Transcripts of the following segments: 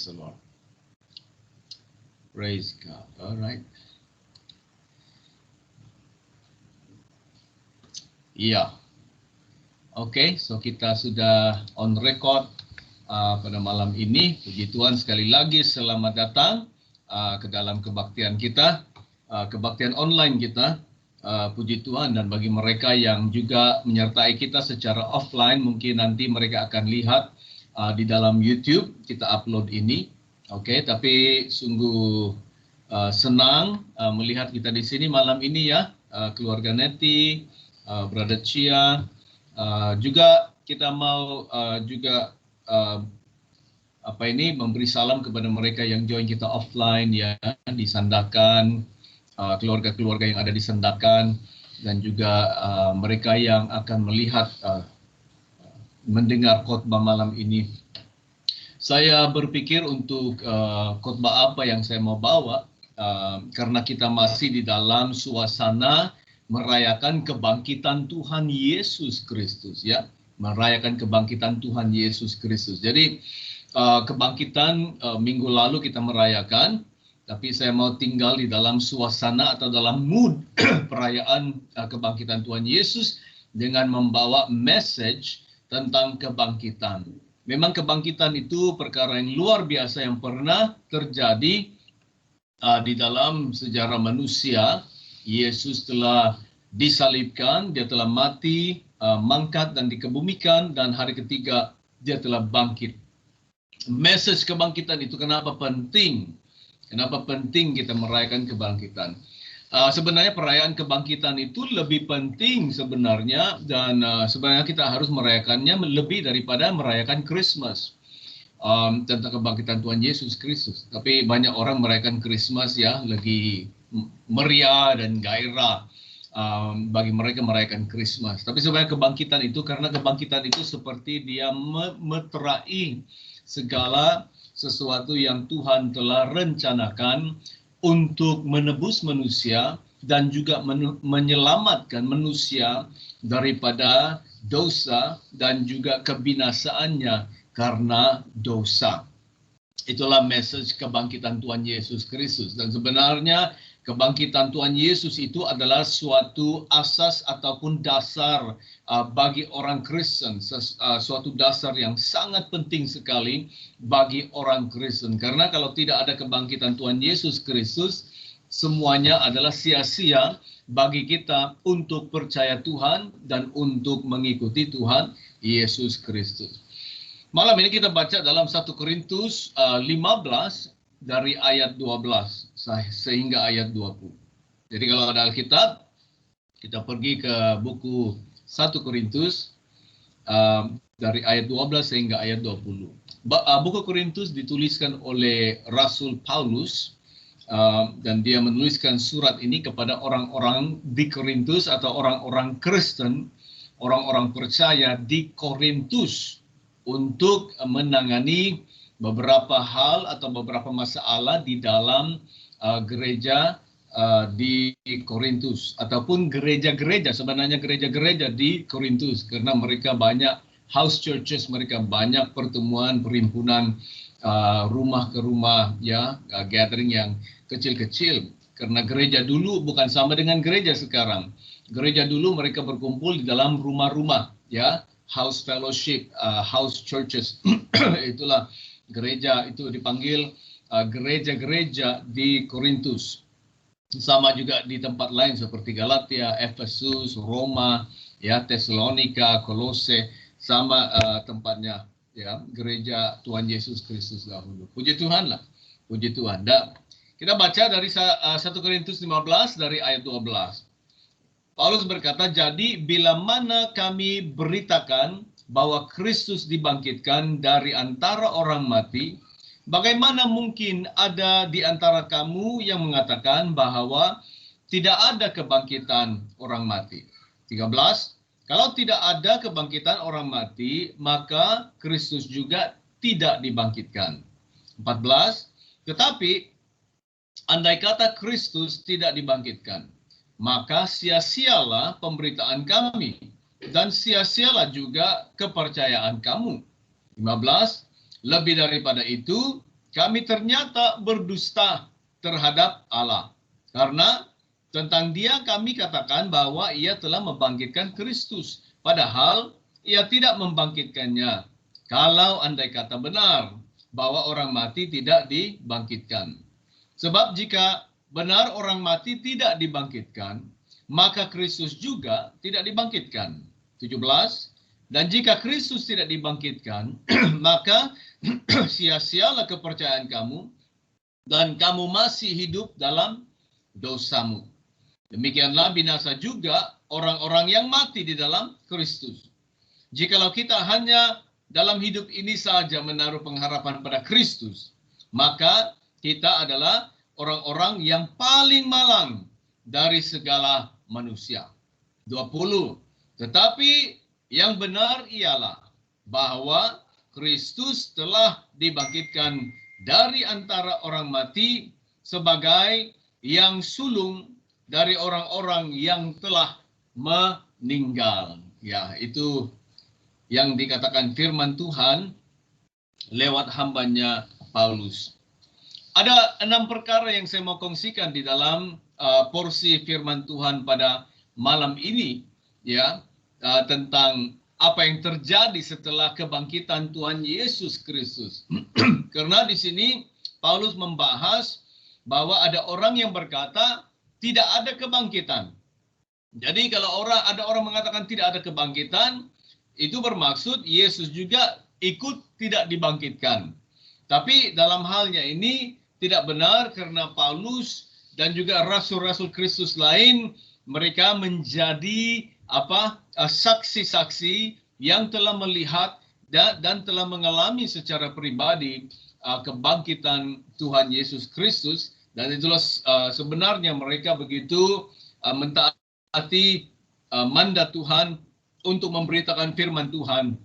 the Lord. Praise God. All right. Iya. Oke, so kita sudah on record pada malam ini. Puji Tuhan, sekali lagi selamat datang ke dalam kebaktian kita, kebaktian online kita. Puji Tuhan, dan bagi mereka yang juga menyertai kita secara offline, mungkin nanti mereka akan lihat di dalam YouTube kita upload ini. Oke, tapi sungguh senang melihat kita di sini malam ini ya, keluarga Neti, Brother Chia, juga kita mau juga memberi salam kepada mereka yang join kita offline ya, di Sandakan, keluarga-keluarga yang ada di Sandakan, dan juga mereka yang akan melihat mendengar khotbah malam ini. Saya berpikir untuk khotbah apa yang saya mau bawa, karena kita masih di dalam suasana merayakan kebangkitan Tuhan Yesus Kristus ya, merayakan kebangkitan Tuhan Yesus Kristus. Jadi kebangkitan minggu lalu kita merayakan, tapi saya mau tinggal di dalam suasana atau dalam mood perayaan kebangkitan Tuhan Yesus dengan membawa message tentang kebangkitan. Memang kebangkitan itu perkara yang luar biasa yang pernah terjadi di dalam sejarah manusia. Yesus telah disalibkan, dia telah mati, mangkat dan dikebumikan, dan hari ketiga dia telah bangkit. Message kebangkitan itu kenapa penting? Kenapa penting kita merayakan kebangkitan? Sebenarnya perayaan kebangkitan itu lebih penting sebenarnya, dan sebenarnya kita harus merayakannya lebih daripada merayakan Christmas. Tentang kebangkitan Tuhan Yesus Kristus. Tapi banyak orang merayakan Christmas ya, lagi meriah dan gairah bagi mereka merayakan Christmas. Tapi sebenarnya kebangkitan itu, karena kebangkitan itu seperti dia meterai segala sesuatu yang Tuhan telah rencanakan untuk menebus manusia dan juga menyelamatkan manusia daripada dosa dan juga kebinasaannya karena dosa. Itulah message kebangkitan Tuhan Yesus Kristus. Dan sebenarnya kebangkitan Tuhan Yesus itu adalah suatu asas ataupun dasar bagi orang Kristen, suatu dasar yang sangat penting sekali bagi orang Kristen. Karena kalau tidak ada kebangkitan Tuhan Yesus Kristus, semuanya adalah sia-sia bagi kita untuk percaya Tuhan dan untuk mengikuti Tuhan Yesus Kristus. Malam ini kita baca dalam 1 Korintus 15 dari ayat 12 sehingga ayat 20. Jadi kalau ada Alkitab, kita pergi ke buku 1 Korintus dari ayat 12 sehingga ayat 20. Buku Korintus dituliskan oleh Rasul Paulus, dan dia menuliskan surat ini kepada orang-orang di Korintus atau orang-orang Kristen, orang-orang percaya di Korintus, untuk menangani beberapa hal atau beberapa masalah di dalam gereja di Korintus, ataupun gereja-gereja, sebenarnya gereja-gereja di Korintus, karena mereka banyak house churches, mereka banyak pertemuan, perhimpunan, rumah ke rumah ya, gathering yang kecil-kecil. Karena gereja dulu bukan sama dengan gereja sekarang. Gereja dulu mereka berkumpul di dalam rumah-rumah ya, house fellowship, house churches. Itulah gereja, itu dipanggil gereja-gereja di Korintus. Sama juga di tempat lain seperti Galatia, Efesus, Roma, ya, Tesalonika, Kolose, sama tempatnya ya, gereja Tuhan Yesus Kristus dahulu. Puji Tuhan lah, puji Tuhan. Kita baca dari 1 Korintus 15 dari ayat 12. Paulus berkata, jadi bila mana kami beritakan bahwa Kristus dibangkitkan dari antara orang mati, bagaimana mungkin ada di antara kamu yang mengatakan bahwa tidak ada kebangkitan orang mati? 13, kalau tidak ada kebangkitan orang mati, maka Kristus juga tidak dibangkitkan. 14, tetapi andai kata Kristus tidak dibangkitkan, maka sia-sialah pemberitaan kami, dan sia-sialah juga kepercayaan kamu. 15, lebih daripada itu, kami ternyata berdusta terhadap Allah. Karena tentang dia kami katakan bahwa ia telah membangkitkan Kristus. Padahal ia tidak membangkitkannya. Kalau andai kata benar bahwa orang mati tidak dibangkitkan. Sebab jika benar orang mati tidak dibangkitkan, maka Kristus juga tidak dibangkitkan. 17. Dan jika Kristus tidak dibangkitkan, maka sia-sialah kepercayaan kamu, dan kamu masih hidup dalam dosamu. Demikianlah binasa juga orang-orang yang mati di dalam Kristus. Jikalau kita hanya dalam hidup ini saja menaruh pengharapan pada Kristus, maka kita adalah orang-orang yang paling malang dari segala manusia. 20. Tetapi yang benar ialah bahwa Kristus telah dibangkitkan dari antara orang mati sebagai yang sulung dari orang-orang yang telah meninggal. Ya, itu yang dikatakan firman Tuhan lewat hambanya Paulus. Ada 6 perkara yang saya mau kongsikan di dalam porsi firman Tuhan pada malam ini, ya, tentang apa yang terjadi setelah kebangkitan Tuhan Yesus Kristus. Karena di sini Paulus membahas bahwa ada orang yang berkata tidak ada kebangkitan. Jadi kalau ada orang mengatakan tidak ada kebangkitan, itu bermaksud Yesus juga ikut tidak dibangkitkan. Tapi dalam halnya ini tidak benar, karena Paulus dan juga rasul-rasul Kristus lain, mereka menjadi saksi-saksi yang telah melihat dan telah mengalami secara pribadi kebangkitan Tuhan Yesus Kristus. Dan itulah sebenarnya mereka begitu mentaati mandat Tuhan untuk memberitakan firman Tuhan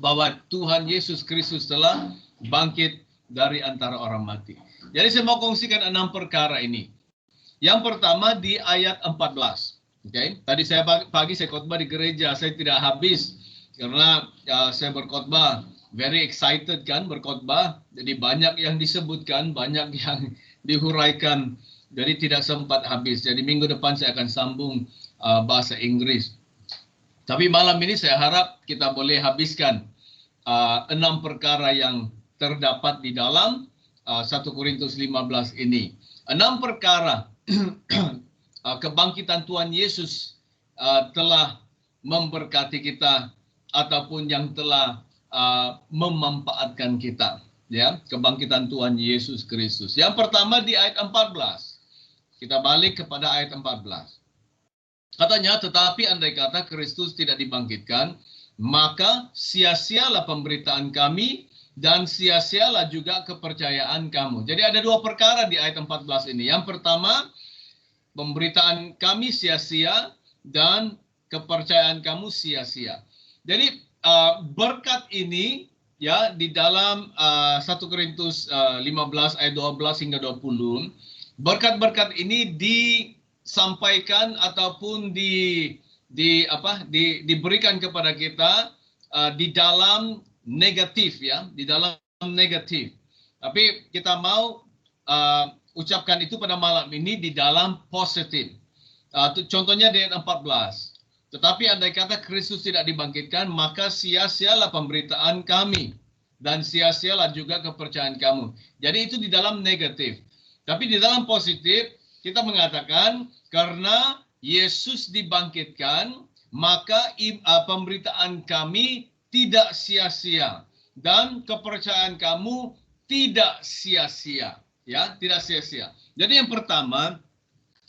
bahwa Tuhan Yesus Kristus telah bangkit dari antara orang mati. Jadi saya mau kongsikan 6 perkara ini. Yang pertama di ayat 14. Okay. Tadi pagi saya khotbah di gereja, saya tidak habis karena saya berkhotbah very excited kan berkhotbah. Jadi banyak yang disebutkan, banyak yang dihuraikan. Jadi tidak sempat habis. Jadi minggu depan saya akan sambung bahasa Inggris. Tapi malam ini saya harap kita boleh habiskan 6 perkara yang terdapat di dalam 1 Korintus 15 ini. 6 perkara kebangkitan Tuhan Yesus telah memberkati kita ataupun yang telah memanfaatkan kita. Ya, kebangkitan Tuhan Yesus Kristus. Yang pertama di ayat 14. Kita balik kepada ayat 14. Katanya, tetapi andai kata Kristus tidak dibangkitkan, maka sia-sialah pemberitaan kami dan sia-sialah juga kepercayaan kamu. Jadi ada 2 perkara di ayat 14 ini. Yang pertama, pemberitaan kami sia-sia dan kepercayaan kamu sia-sia. Jadi berkat ini ya di dalam 1 Korintus 15 ayat 12 hingga 20, berkat-berkat ini disampaikan ataupun diberikan kepada kita di dalam negatif ya, di dalam negatif. Tapi kita mau ucapkan itu pada malam ini di dalam positif. Contohnya di ayat 14. Tetapi andai kata Kristus tidak dibangkitkan, maka sia-sialah pemberitaan kami dan sia-sialah juga kepercayaan kamu. Jadi itu di dalam negatif. Tapi di dalam positif kita mengatakan karena Yesus dibangkitkan, maka pemberitaan kami tidak sia-sia dan kepercayaan kamu tidak sia-sia. Ya, tidak sia-sia. Jadi yang pertama,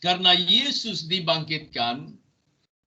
karena Yesus dibangkitkan,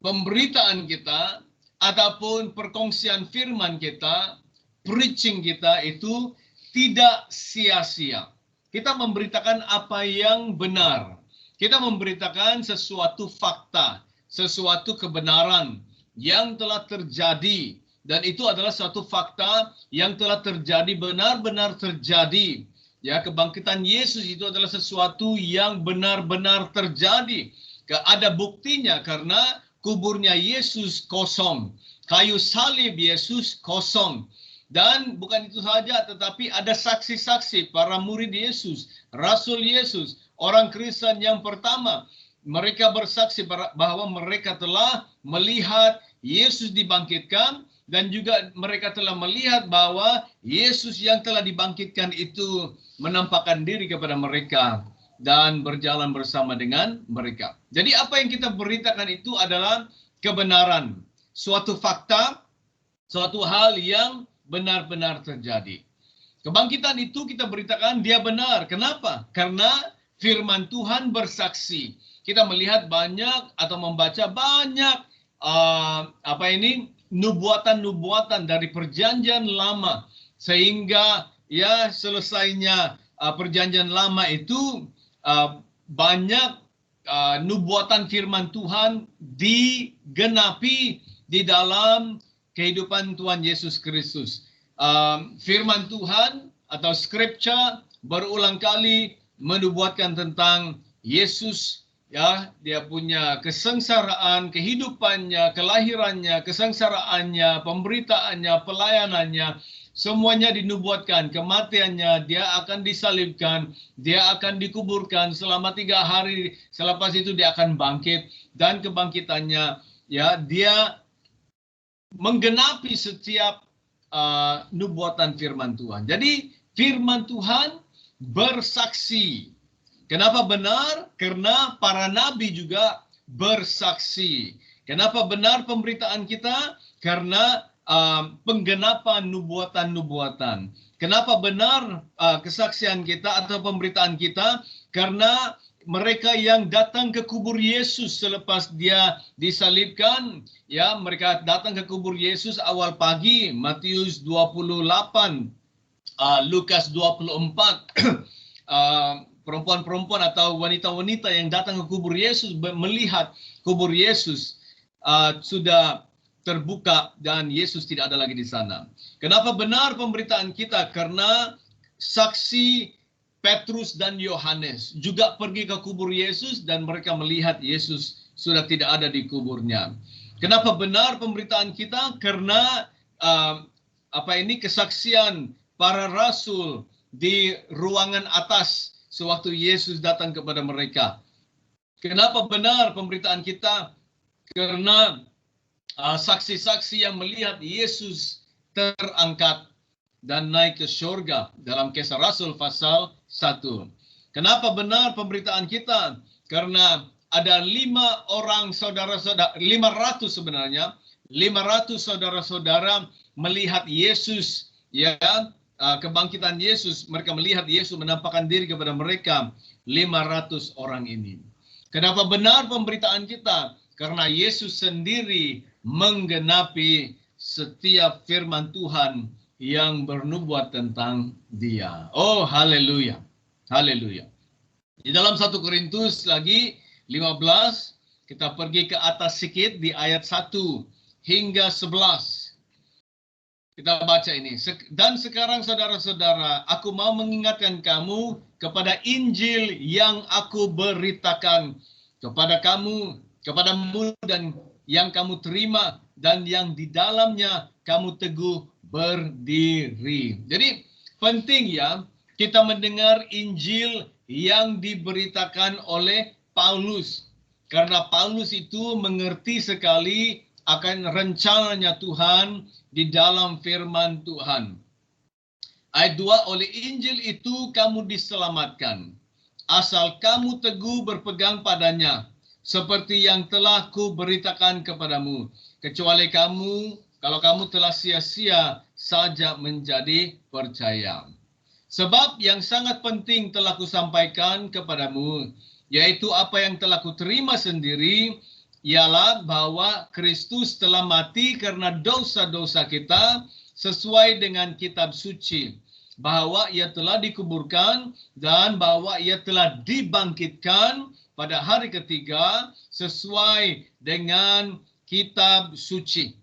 pemberitaan kita ataupun perkongsian firman kita, preaching kita itu tidak sia-sia. Kita memberitakan apa yang benar. Kita memberitakan sesuatu fakta, sesuatu kebenaran yang telah terjadi. Dan itu adalah suatu fakta yang telah terjadi, benar-benar terjadi. Ya, kebangkitan Yesus itu adalah sesuatu yang benar-benar terjadi. Ada buktinya karena kuburnya Yesus kosong. Kayu salib Yesus kosong. Dan bukan itu saja, tetapi ada saksi-saksi para murid Yesus, Rasul Yesus, orang Kristen yang pertama. Mereka bersaksi bahwa mereka telah melihat Yesus dibangkitkan, dan juga mereka telah melihat bahwa Yesus yang telah dibangkitkan itu menampakkan diri kepada mereka dan berjalan bersama dengan mereka. Jadi apa yang kita beritakan itu adalah kebenaran, suatu fakta, suatu hal yang benar-benar terjadi. Kebangkitan itu kita beritakan dia benar. Kenapa? Karena firman Tuhan bersaksi. Kita melihat banyak atau membaca banyak nubuatan-nubuatan dari perjanjian lama, sehingga ya selesainya perjanjian lama itu banyak nubuatan firman Tuhan digenapi di dalam kehidupan Tuhan Yesus Kristus. Firman Tuhan atau scripture berulang kali menubuatkan tentang Yesus, ya, dia punya kesengsaraan, kehidupannya, kelahirannya, kesengsaraannya, pemberitaannya, pelayanannya, semuanya dinubuatkan. Kematiannya, dia akan disalibkan, dia akan dikuburkan selama 3 hari, selepas itu dia akan bangkit, dan kebangkitannya, ya, dia menggenapi setiap nubuatan firman Tuhan. Jadi firman Tuhan bersaksi. Kenapa benar? Karena para nabi juga bersaksi. Kenapa benar pemberitaan kita? Karena penggenapan nubuatan-nubuatan. Kenapa benar kesaksian kita atau pemberitaan kita? Karena mereka yang datang ke kubur Yesus selepas dia disalibkan, ya, mereka datang ke kubur Yesus awal pagi, Matius 28, Lukas 24, perempuan-perempuan atau wanita-wanita yang datang ke kubur Yesus melihat kubur Yesus sudah terbuka dan Yesus tidak ada lagi di sana. Kenapa benar pemberitaan kita? Karena saksi Petrus dan Yohanes juga pergi ke kubur Yesus dan mereka melihat Yesus sudah tidak ada di kuburnya. Kenapa benar pemberitaan kita? Karena kesaksian para rasul di ruangan atas sewaktu Yesus datang kepada mereka. Kenapa benar pemberitaan kita? Karena saksi-saksi yang melihat Yesus terangkat dan naik ke surga dalam Kisah Rasul pasal 1. Kenapa benar pemberitaan kita? Karena ada 500 sebenarnya, 500 saudara-saudara melihat Yesus, ya, kebangkitan Yesus, mereka melihat Yesus menampakkan diri kepada mereka, 500 orang ini. Kenapa benar pemberitaan kita? Karena Yesus sendiri menggenapi setiap firman Tuhan yang bernubuat tentang dia. Oh, haleluya. Haleluya. Di dalam 1 Korintus lagi 15, kita pergi ke atas sedikit di ayat 1 hingga 11. Kita baca ini. Dan sekarang saudara-saudara, aku mau mengingatkan kamu kepada Injil yang aku beritakan kepadamu dan yang kamu terima dan yang di dalamnya kamu teguh berdiri. Jadi penting ya kita mendengar Injil yang diberitakan oleh Paulus. Karena Paulus itu mengerti sekali akan rencananya Tuhan di dalam firman Tuhan. Ayat 2, oleh Injil itu kamu diselamatkan, asal kamu teguh berpegang padanya, seperti yang telah kuberitakan kepadamu. Kecuali kalau kamu telah sia-sia saja menjadi percaya. Sebab yang sangat penting telah kusampaikan kepadamu, yaitu apa yang telah kuterima sendiri, ialah bahwa Kristus telah mati karena dosa-dosa kita sesuai dengan kitab suci, bahwa ia telah dikuburkan dan bahwa ia telah dibangkitkan pada hari ketiga sesuai dengan kitab suci,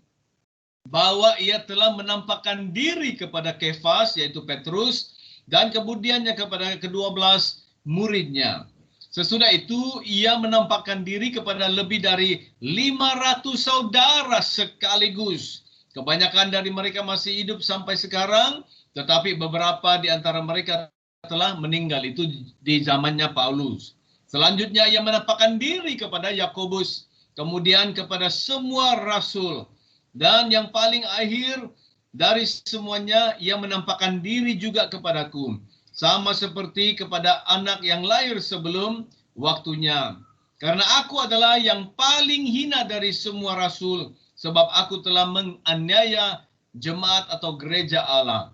bahwa ia telah menampakkan diri kepada Kefas, yaitu Petrus, dan kemudiannya kepada ke-12 muridnya. Sesudah itu ia menampakkan diri kepada lebih dari 500 saudara sekaligus Kebanyakan dari mereka masih hidup sampai sekarang, tetapi beberapa di antara mereka telah meninggal. Itu di zamannya Paulus. Selanjutnya ia menampakkan diri kepada Yakobus, kemudian kepada semua rasul. Dan yang paling akhir dari semuanya, ia menampakkan diri juga kepadaku, sama seperti kepada anak yang lahir sebelum waktunya. Karena aku adalah yang paling hina dari semua rasul, sebab aku telah menganiaya jemaat atau gereja Allah.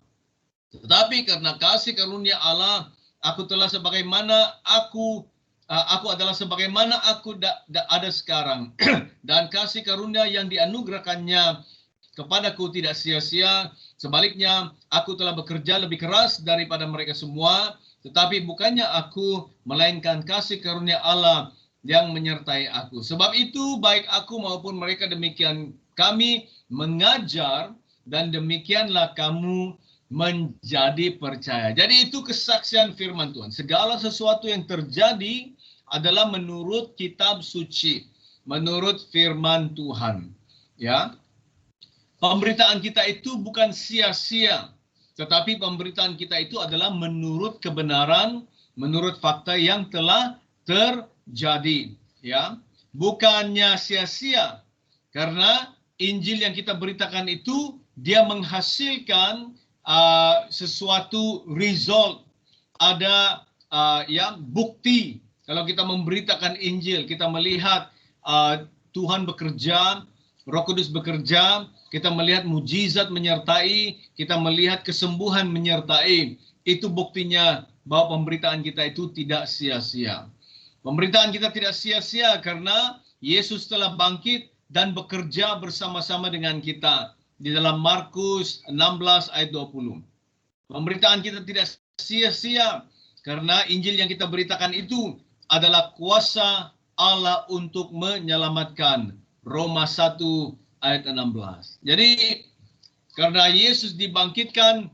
Tetapi karena kasih karunia Allah, aku adalah sebagaimana aku ada sekarang. Dan kasih karunia yang dianugerahkannya kepadaku tidak sia-sia. Sebaliknya, aku telah bekerja lebih keras daripada mereka semua. Tetapi bukannya aku, melainkan kasih karunia Allah yang menyertai aku. Sebab itu, baik aku maupun mereka demikian kami mengajar, dan demikianlah kamu menjadi percaya. Jadi itu kesaksian firman Tuhan. Segala sesuatu yang terjadi adalah menurut kitab suci, menurut firman Tuhan. Ya, pemberitaan kita itu bukan sia-sia, tetapi pemberitaan kita itu adalah menurut kebenaran, menurut fakta yang telah terjadi. Ya, bukannya sia-sia, karena Injil yang kita beritakan itu dia menghasilkan sesuatu result, ada bukti. Kalau kita memberitakan Injil, kita melihat Tuhan bekerja, Roh Kudus bekerja, kita melihat mujizat menyertai, kita melihat kesembuhan menyertai. Itu buktinya bahwa pemberitaan kita itu tidak sia-sia. Pemberitaan kita tidak sia-sia karena Yesus telah bangkit dan bekerja bersama-sama dengan kita. Di dalam Markus 16 ayat 20. Pemberitaan kita tidak sia-sia karena Injil yang kita beritakan itu adalah kuasa Allah untuk menyelamatkan. Roma 1 ayat 16. Jadi karena Yesus dibangkitkan,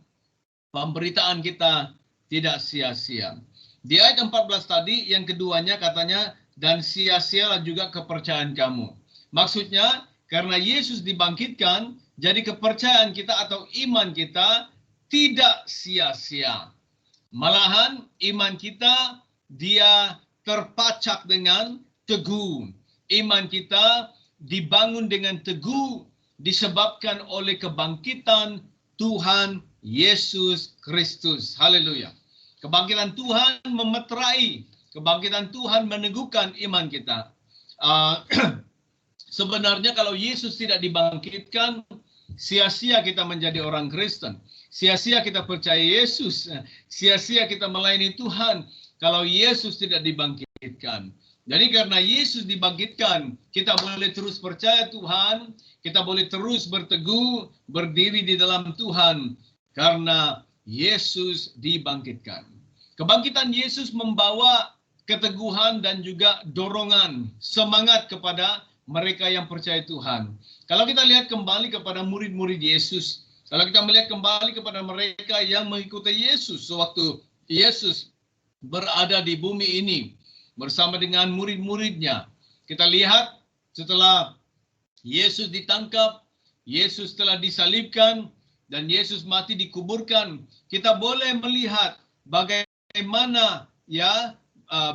pemberitaan kita tidak sia-sia. Di ayat 14 tadi yang keduanya katanya, dan sia-sialah juga kepercayaan kamu. Maksudnya karena Yesus dibangkitkan, jadi kepercayaan kita atau iman kita tidak sia-sia. Malahan iman kita dia terpacak dengan teguh. Iman kita dibangun dengan teguh disebabkan oleh kebangkitan Tuhan Yesus Kristus. Haleluya. Kebangkitan Tuhan memeterai, kebangkitan Tuhan meneguhkan iman kita. Sebenarnya kalau Yesus tidak dibangkitkan, sia-sia kita menjadi orang Kristen. Sia-sia kita percaya Yesus. Sia-sia kita melayani Tuhan kalau Yesus tidak dibangkitkan. Jadi karena Yesus dibangkitkan, kita boleh terus percaya Tuhan, kita boleh terus berteguh, berdiri di dalam Tuhan karena Yesus dibangkitkan. Kebangkitan Yesus membawa keteguhan dan juga dorongan, semangat kepada mereka yang percaya Tuhan. Kalau kita lihat kembali kepada murid-murid Yesus, kalau kita melihat kembali kepada mereka yang mengikuti Yesus sewaktu Yesus berada di bumi ini bersama dengan murid-muridnya. Kita lihat setelah Yesus ditangkap, Yesus telah disalibkan, dan Yesus mati dikuburkan. Kita boleh melihat bagaimana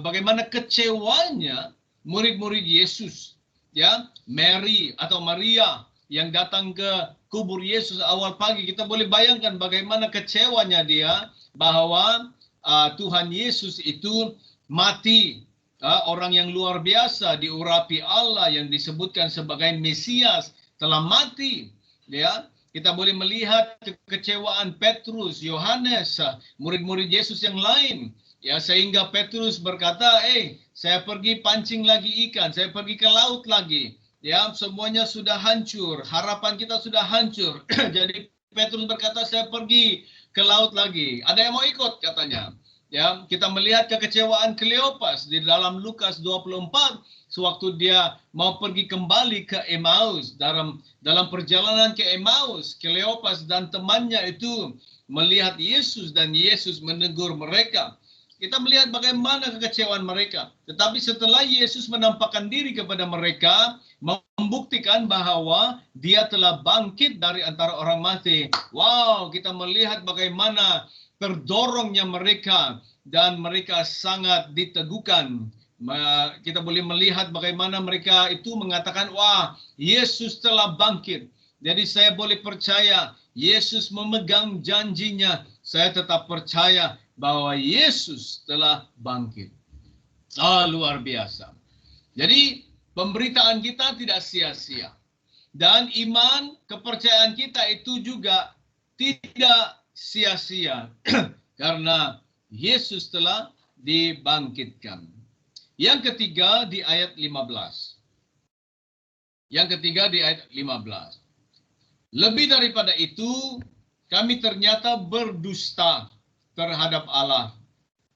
bagaimana kecewanya murid-murid Yesus. Ya, Mary atau Maria yang datang ke kubur Yesus awal pagi, kita boleh bayangkan bagaimana kecewanya dia bahwa Tuhan Yesus itu mati. Orang yang luar biasa, diurapi Allah, yang disebutkan sebagai Mesias telah mati. Ya, kita boleh melihat kekecewaan Petrus, Yohanes, murid-murid Yesus yang lain. Ya, sehingga Petrus berkata, saya pergi pancing lagi ikan, saya pergi ke laut lagi. Ya, semuanya sudah hancur, harapan kita sudah hancur. Jadi Petrus berkata, saya pergi ke laut lagi. Ada yang mau ikut katanya. Ya, kita melihat kekecewaan Kleopas di dalam Lukas 24 sewaktu dia mau pergi kembali ke Emmaus. Dalam perjalanan ke Emmaus, Kleopas dan temannya itu melihat Yesus dan Yesus menegur mereka. Kita melihat bagaimana kekecewaan mereka. Tetapi setelah Yesus menampakkan diri kepada mereka, membuktikan bahwa dia telah bangkit dari antara orang mati. Wow, kita melihat bagaimana terdorongnya mereka dan mereka sangat diteguhkan. Kita boleh melihat bagaimana mereka itu mengatakan, wah, Yesus telah bangkit. Jadi saya boleh percaya Yesus memegang janjinya. Saya tetap percaya bahwa Yesus telah bangkit. Luar biasa. Jadi pemberitaan kita tidak sia-sia. Dan iman, kepercayaan kita itu juga tidak sia-sia. Karena Yesus telah dibangkitkan. Yang ketiga di ayat 15. Yang ketiga di ayat 15. Lebih daripada itu, kami ternyata berdusta terhadap Allah.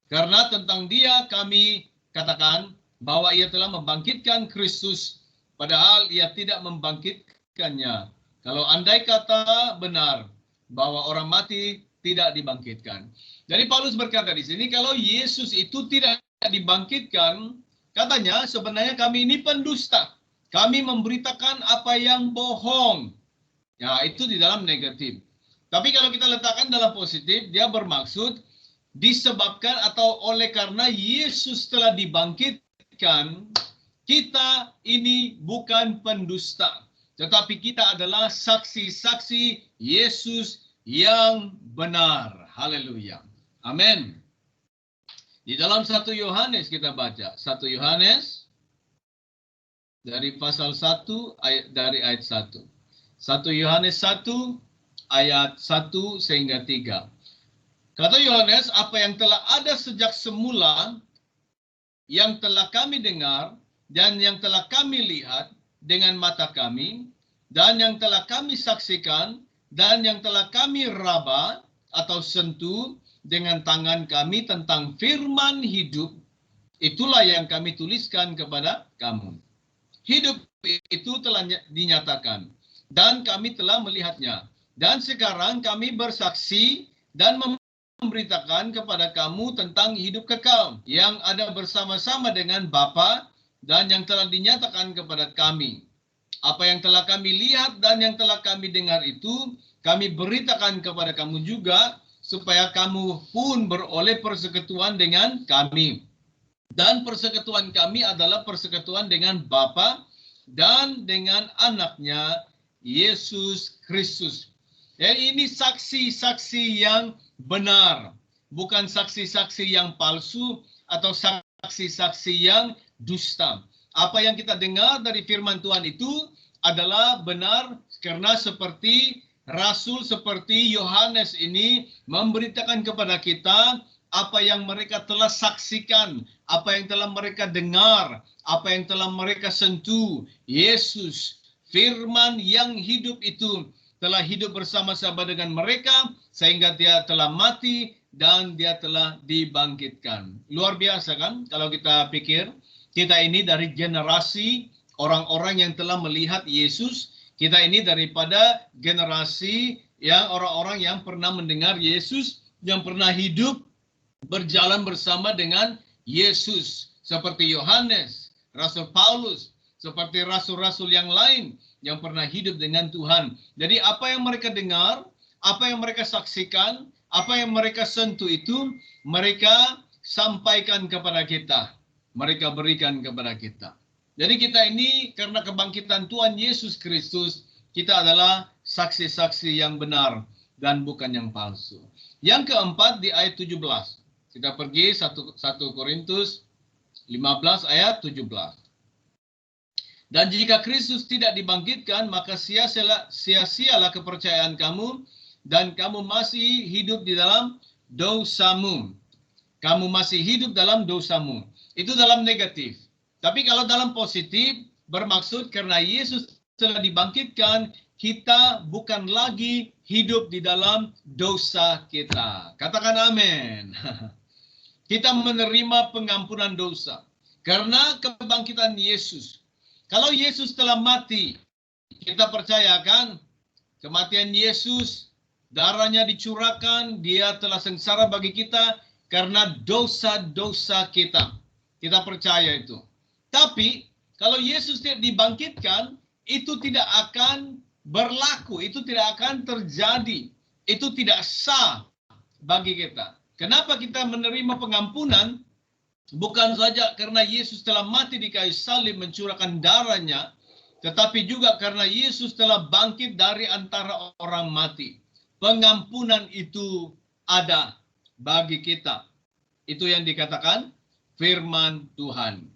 Karena tentang dia kami katakan bahwa ia telah membangkitkan Kristus, padahal ia tidak membangkitkannya. Kalau andai kata benar bahwa orang mati tidak dibangkitkan. Jadi Paulus berkata di sini, kalau Yesus itu tidak dibangkitkan, katanya sebenarnya kami ini pendusta. Kami memberitakan apa yang bohong. Ya, itu di dalam negatif. Tapi kalau kita letakkan dalam positif, dia bermaksud disebabkan atau oleh karena Yesus telah dibangkitkan, kita ini bukan pendusta. Tetapi kita adalah saksi-saksi Yesus yang benar. Haleluya. Amin. Di dalam 1 Yohanes kita baca. 1 Yohanes dari pasal 1 dari ayat 1. 1 Yohanes 1 ayat 1 sehingga 3. Kata Yohanes, apa yang telah ada sejak semula, yang telah kami dengar, dan yang telah kami lihat dengan mata kami, dan yang telah kami saksikan, dan yang telah kami raba atau sentuh dengan tangan kami tentang firman hidup, itulah yang kami tuliskan kepada kamu. Hidup itu telah dinyatakan, dan kami telah melihatnya. Dan sekarang kami bersaksi dan memberitakan kepada kamu tentang hidup kekal yang ada bersama-sama dengan Bapa dan yang telah dinyatakan kepada kami. Apa yang telah kami lihat dan yang telah kami dengar itu kami beritakan kepada kamu juga, supaya kamu pun beroleh persekutuan dengan kami. Dan persekutuan kami adalah persekutuan dengan Bapa dan dengan anaknya Yesus Kristus. Ini saksi-saksi yang benar, bukan saksi-saksi yang palsu atau saksi-saksi yang dusta. Apa yang kita dengar dari firman Tuhan itu adalah benar, karena seperti Rasul seperti Yohanes ini memberitakan kepada kita apa yang mereka telah saksikan, apa yang telah mereka dengar, apa yang telah mereka sentuh. Yesus, firman yang hidup itu, telah hidup bersama-sama dengan mereka sehingga dia telah mati dan dia telah dibangkitkan. Luar biasa kan kalau kita pikir, kita ini dari generasi orang-orang yang telah melihat Yesus, kita ini daripada generasi yang orang-orang yang pernah mendengar Yesus, yang pernah hidup berjalan bersama dengan Yesus, seperti Yohanes, Rasul Paulus, seperti rasul-rasul yang lain yang pernah hidup dengan Tuhan. Jadi apa yang mereka dengar, apa yang mereka saksikan, apa yang mereka sentuh itu, mereka sampaikan kepada kita. Mereka berikan kepada kita. Jadi kita ini karena kebangkitan Tuhan Yesus Kristus, kita adalah saksi-saksi yang benar dan bukan yang palsu. Yang keempat di ayat 17. Kita pergi 1 Korintus 15 ayat 17. Dan jika Kristus tidak dibangkitkan, maka sia-sialah kepercayaan kamu, dan kamu masih hidup di dalam dosamu. Kamu masih hidup dalam dosamu. Itu dalam negatif. Tapi kalau dalam positif, bermaksud karena Yesus telah dibangkitkan, kita bukan lagi hidup di dalam dosa kita. Katakan amin. Kita menerima pengampunan dosa karena kebangkitan Yesus. Kalau Yesus telah mati, kita percayakan kematian Yesus, darahnya dicurahkan, dia telah sengsara bagi kita karena dosa-dosa kita. Kita percaya itu. Tapi kalau Yesus tidak dibangkitkan, itu tidak akan berlaku, itu tidak akan terjadi, itu tidak sah bagi kita. Kenapa kita menerima pengampunan? Bukan saja karena Yesus telah mati di kayu salib mencurahkan darahnya, tetapi juga karena Yesus telah bangkit dari antara orang mati. Pengampunan itu ada bagi kita. Itu yang dikatakan firman Tuhan.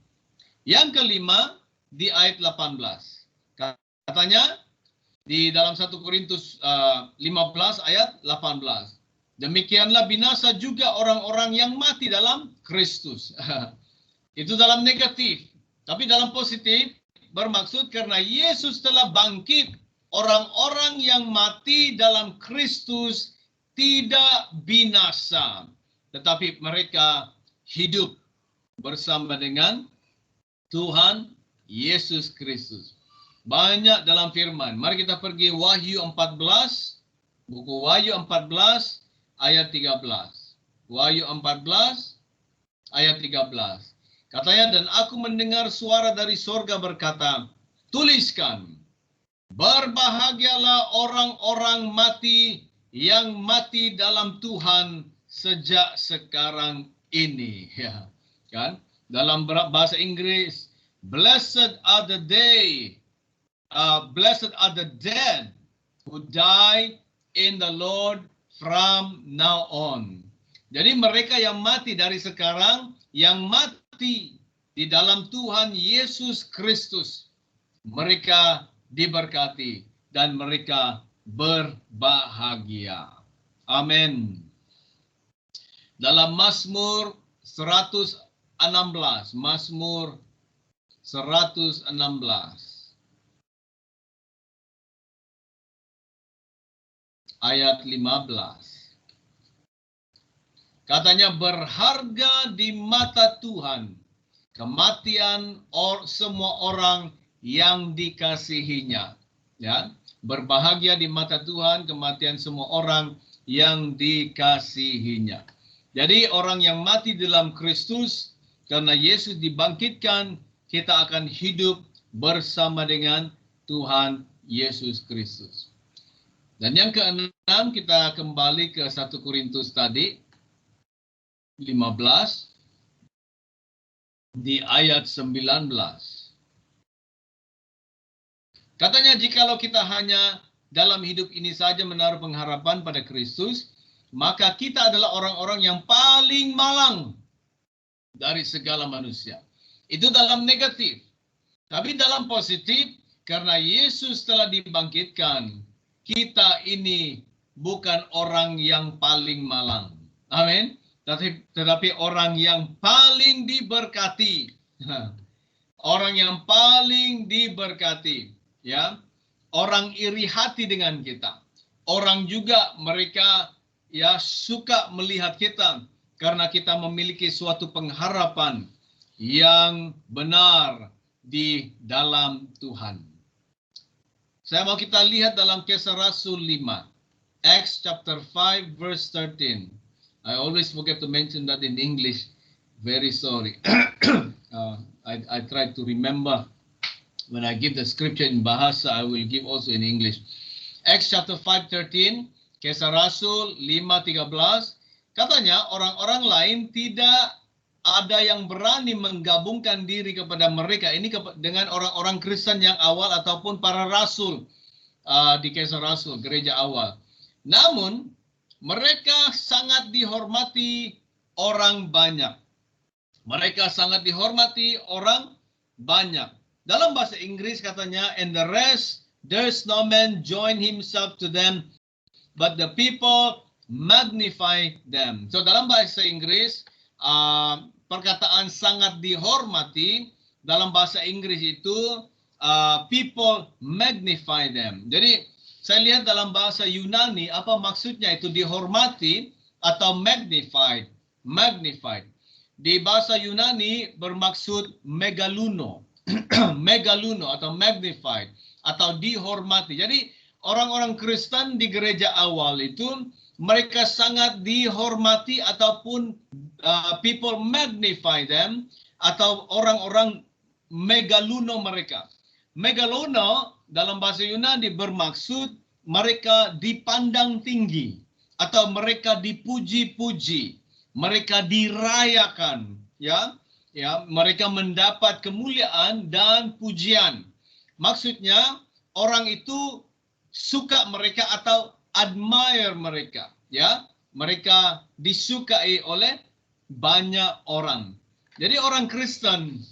Yang kelima di ayat 18. Katanya di dalam 1 Korintus 15 ayat 18. Demikianlah binasa juga orang-orang yang mati dalam Kristus. Itu dalam negatif. Tapi dalam positif bermaksud karena Yesus telah bangkit, orang-orang yang mati dalam Kristus tidak binasa, tetapi mereka hidup bersama dengan Tuhan Yesus Kristus. Banyak dalam firman. Mari kita pergi Wahyu 14, buku Wahyu 14 ayat 13. Wahyu 14 ayat 13. Katanya, dan aku mendengar suara dari sorga berkata, tuliskan, berbahagialah orang-orang mati yang mati dalam Tuhan sejak sekarang ini. Ya, kan? Dalam bahasa Inggris, blessed are the dead who die in the Lord from now on. Jadi mereka yang mati dari sekarang, yang mati di dalam Tuhan Yesus Kristus, mereka diberkati dan mereka berbahagia. Amin. Dalam Mazmur 116, Mazmur 116. Ayat 15. Katanya, berharga di mata Tuhan kematian semua orang yang dikasihinya. Ya, berbahagia di mata Tuhan kematian semua orang yang dikasihinya. Jadi orang yang mati dalam Kristus, karena Yesus dibangkitkan, kita akan hidup bersama dengan Tuhan Yesus Kristus. Dan yang keenam, kita kembali ke 1 Korintus tadi, 15, di ayat 19. Katanya, jikalau kita hanya dalam hidup ini saja menaruh pengharapan pada Kristus, maka kita adalah orang-orang yang paling malang dari segala manusia. Itu dalam negatif. Tapi dalam positif, karena Yesus telah dibangkitkan, kita ini bukan orang yang paling malang. Amin. Tetapi orang yang paling diberkati. Orang yang paling diberkati. Ya. Orang iri hati dengan kita. Orang juga mereka ya suka melihat kita karena kita memiliki suatu pengharapan yang benar di dalam Tuhan. Saya mau kita lihat dalam Kisah Rasul 5. Acts chapter 5 verse 13. I always forget to mention that in English. Very sorry. I try to remember when I give the scripture in Bahasa, I will give also in English. Acts chapter 5:13, Kisah Rasul 5:13. Katanya orang-orang lain tidak ada yang berani menggabungkan diri kepada mereka. Ini dengan orang-orang Kristen yang awal ataupun para rasul di Kisah Rasul, gereja awal. Namun, mereka sangat dihormati orang banyak. Mereka sangat dihormati orang banyak. Dalam bahasa Inggris katanya, and the rest, there's no man join himself to them, but the people magnify them. So dalam bahasa Inggris, perkataan sangat dihormati dalam bahasa Inggris itu people magnify them. Jadi saya lihat dalam bahasa Yunani apa maksudnya itu dihormati atau magnified. Magnified. Di bahasa Yunani bermaksud megaluno. Megaluno atau magnified atau dihormati. Jadi orang-orang Kristen di gereja awal itu mereka sangat dihormati ataupun people magnify them atau orang-orang megaluno mereka. Megaluno dalam bahasa Yunani bermaksud mereka dipandang tinggi atau mereka dipuji-puji, mereka dirayakan, ya. Ya, mereka mendapat kemuliaan dan pujian. Maksudnya orang itu suka mereka atau admire mereka, ya. Mereka disukai oleh banyak orang. Jadi orang Kristen,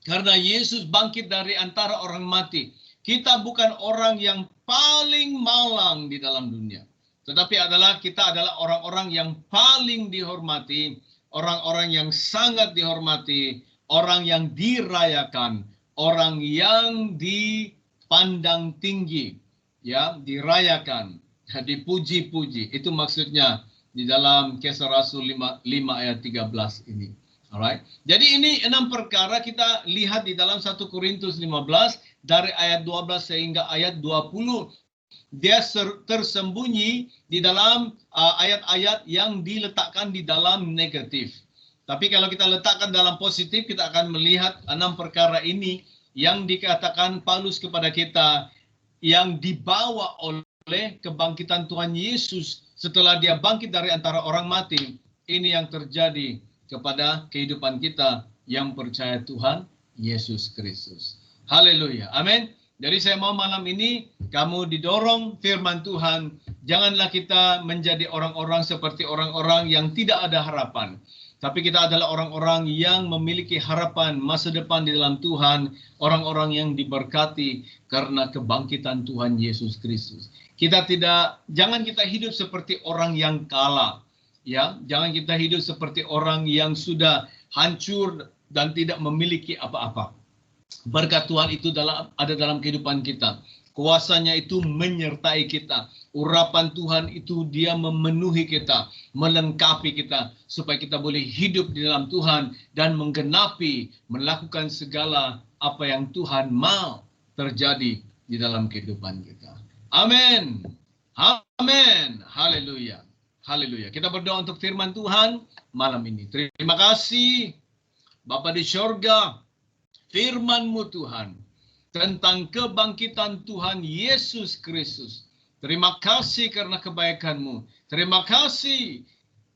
karena Yesus bangkit dari antara orang mati, kita bukan orang yang paling malang di dalam dunia. Tetapi kita adalah orang-orang yang paling dihormati, orang-orang yang sangat dihormati, orang yang dirayakan, orang yang dipandang tinggi, ya, dirayakan, dipuji-puji. Itu maksudnya di dalam Kisah Rasul 5 ayat 13 ini. Alright. Jadi ini 6 perkara kita lihat di dalam 1 Korintus 15 dari ayat 12 sehingga ayat 20. Dia tersembunyi di dalam ayat-ayat yang diletakkan di dalam negatif. Tapi kalau kita letakkan dalam positif, kita akan melihat 6 perkara ini yang dikatakan Paulus kepada kita, yang dibawa oleh kebangkitan Tuhan Yesus setelah dia bangkit dari antara orang mati. Ini yang terjadi kepada kehidupan kita yang percaya Tuhan Yesus Kristus. Haleluya. Amin. Jadi saya mau malam ini kamu didorong firman Tuhan. Janganlah kita menjadi orang-orang seperti orang-orang yang tidak ada harapan. Tapi kita adalah orang-orang yang memiliki harapan masa depan di dalam Tuhan. Orang-orang yang diberkati karena kebangkitan Tuhan Yesus Kristus. Jangan kita hidup seperti orang yang kalah. Ya, jangan kita hidup seperti orang yang sudah hancur dan tidak memiliki apa-apa. Berkat Tuhan itu ada dalam kehidupan kita. Kuasanya itu menyertai kita. Urapan Tuhan itu dia memenuhi kita, melengkapi kita supaya kita boleh hidup di dalam Tuhan dan menggenapi, melakukan segala apa yang Tuhan mau terjadi di dalam kehidupan kita. Amin. Amin. Haleluya. Haleluya. Kita berdoa untuk firman Tuhan malam ini. Terima kasih Bapa di sorga, firman-Mu Tuhan tentang kebangkitan Tuhan Yesus Kristus. Terima kasih karena kebaikan-Mu. Terima kasih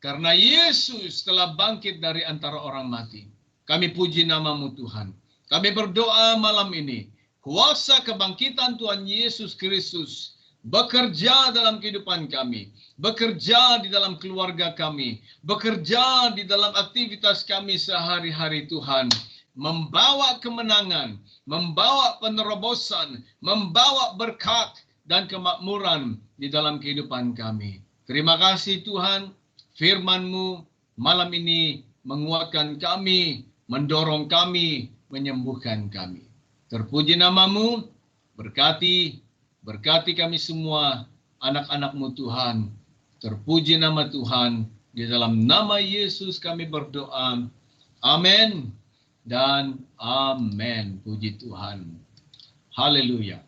karena Yesus telah bangkit dari antara orang mati. Kami puji nama-Mu Tuhan. Kami berdoa malam ini, kuasa kebangkitan Tuhan Yesus Kristus bekerja dalam kehidupan kami, bekerja di dalam keluarga kami, bekerja di dalam aktivitas kami sehari-hari Tuhan, membawa kemenangan, membawa penerobosan, membawa berkat dan kemakmuran di dalam kehidupan kami. Terima kasih Tuhan, firman-Mu malam ini menguatkan kami, mendorong kami, menyembuhkan kami. Terpuji nama-Mu, berkati kami semua, anak-anak-Mu Tuhan. Terpuji nama Tuhan. Di dalam nama Yesus kami berdoa. Amin dan amin. Puji Tuhan. Haleluya.